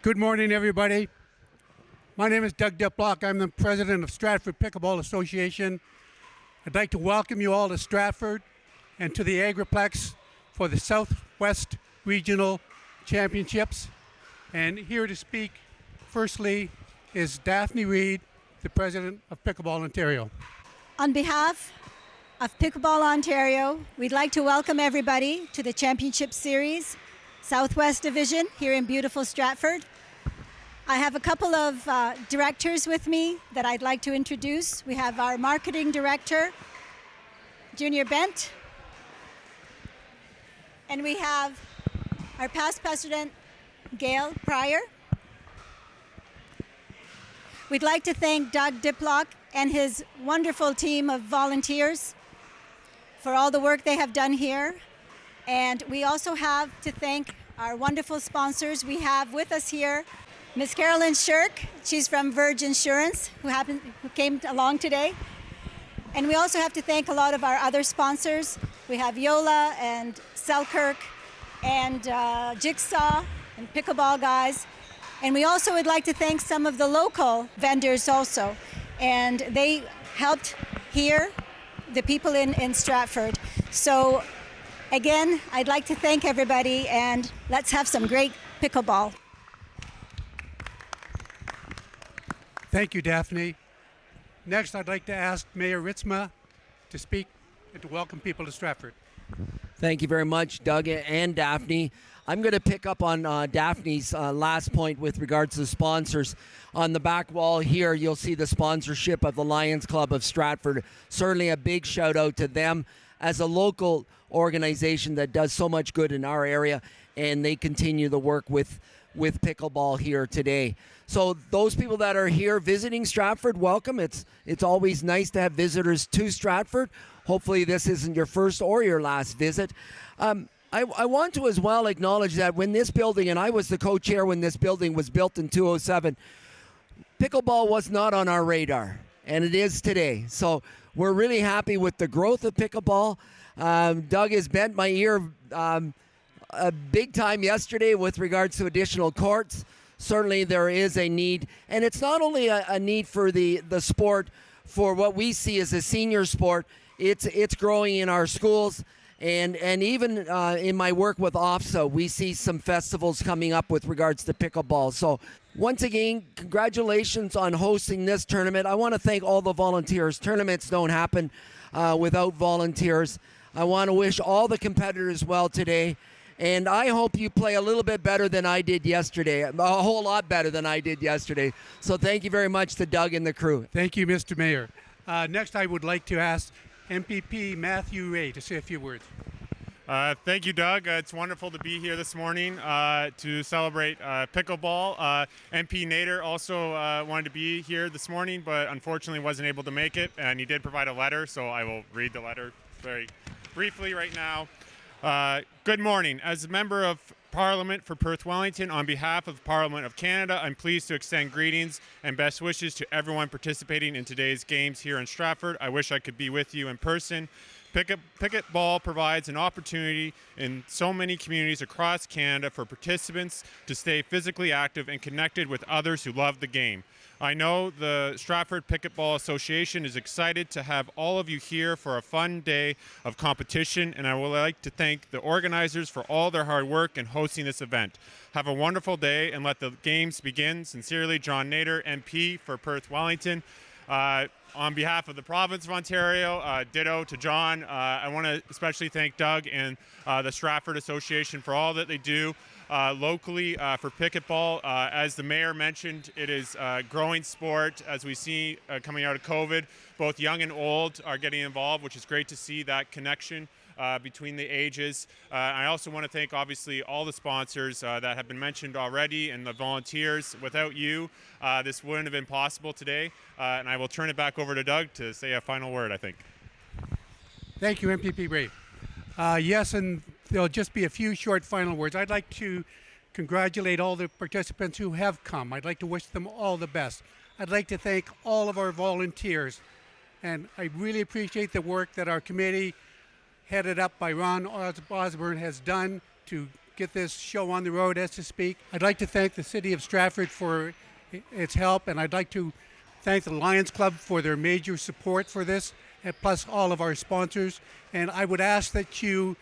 Good morning, everybody. My name is Doug Diplock. I'm the president of Stratford Pickleball Association. I'd like to welcome you all to Stratford and to the Agriplex for the Southwest Regional Championships. And here to speak, firstly, is Daphne Reed, the president of Pickleball Ontario. On behalf of Pickleball Ontario, we'd like to welcome everybody to the Championship Series, Southwest Division, here in beautiful Stratford. I have a couple of directors with me that I'd like to introduce. We have our marketing director, Junior Bent, and we have our past president, Gail Pryor. We'd like to thank Doug Diplock and his wonderful team of volunteers for all the work they have done here. And we also have to thank our wonderful sponsors. We have with us here Ms. Carolyn Shirk. She's from Verge Insurance, who came along today. And we also have to thank a lot of our other sponsors. We have Yola and Selkirk and Jigsaw and Pickleball Guys. And we also would like to thank some of the local vendors also. And they helped here, the people in Stratford. So again, I'd like to thank everybody, and let's have some great pickleball. Thank you, Daphne. Next, I'd like to ask Mayor Ritzma to speak and to welcome people to Stratford. Thank you very much, Doug and Daphne. I'm going to pick up on Daphne's last point with regards to the sponsors. On the back wall here, you'll see the sponsorship of the Lions Club of Stratford. Certainly a big shout out to them as a local organization that does so much good in our area, and they continue the work with pickleball here today. So those people that are here visiting Stratford, welcome. It's always nice to have visitors to Stratford. Hopefully this isn't your first or your last visit. I want to as well acknowledge that when this building, and I was the co-chair when this building was built in 2007, pickleball was not on our radar, and it is today. So we're really happy with the growth of pickleball. Doug has bent my ear a big time yesterday with regards to additional courts. Certainly there is a need, and it's not only a need for the sport for what we see as a senior sport. It's growing in our schools, and even in my work with OFSA, we see some festivals coming up with regards to pickleball. So once again, congratulations on hosting this tournament. I want to thank all the volunteers. Tournaments don't happen without volunteers. I want to wish all the competitors well today. And I hope you play a little bit better than I did yesterday, a whole lot better than I did yesterday. So thank you very much to Doug and the crew. Thank you, Mr. Mayor. Next, I would like to ask MPP Matthew Ray to say a few words. Thank you, Doug. It's wonderful to be here this morning to celebrate pickleball. MP Nader also wanted to be here this morning, but unfortunately wasn't able to make it, and he did provide a letter, so I will read the letter very briefly right now. Good morning. As a member of Parliament for Perth Wellington, on behalf of Parliament of Canada, I'm pleased to extend greetings and best wishes to everyone participating in today's games here in Stratford. I wish I could be with you in person. Pickleball provides an opportunity in so many communities across Canada for participants to stay physically active and connected with others who love the game. I know the Stratford Pickleball Association is excited to have all of you here for a fun day of competition, and I would like to thank the organizers for all their hard work in hosting this event. Have a wonderful day and let the games begin. Sincerely, John Nader, MP for Perth Wellington. On behalf of the province of Ontario, ditto to John. I want to especially thank Doug and the Stratford Association for all that they do locally for pickleball. As the mayor mentioned, it is a growing sport as we see coming out of COVID. Both young and old are getting involved, which is great to see that connection between the ages. I also want to thank, obviously, all the sponsors that have been mentioned already and the volunteers. Without you, this wouldn't have been possible today. And I will turn it back over to Doug to say a final word, I think. Thank you, MPP Ray. Yes, and there'll just be a few short final words. I'd like to congratulate all the participants who have come. I'd like to wish them all the best. I'd like to thank all of our volunteers. And I really appreciate the work that our committee, headed up by Ron Osborne, has done to get this show on the road, as to speak. I'd like to thank the City of Stratford for its help, and I'd like to thank the Lions Club for their major support for this, and plus all of our sponsors. And I would ask that you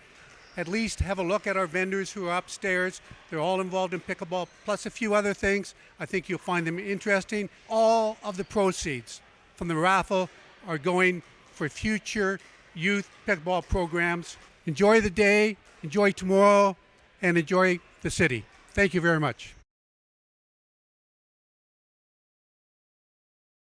at least have a look at our vendors who are upstairs. They're all involved in pickleball, plus a few other things. I think you'll find them interesting. All of the proceeds from the raffle are going for future youth pickleball programs. Enjoy the day, enjoy tomorrow, and enjoy the city. Thank you very much.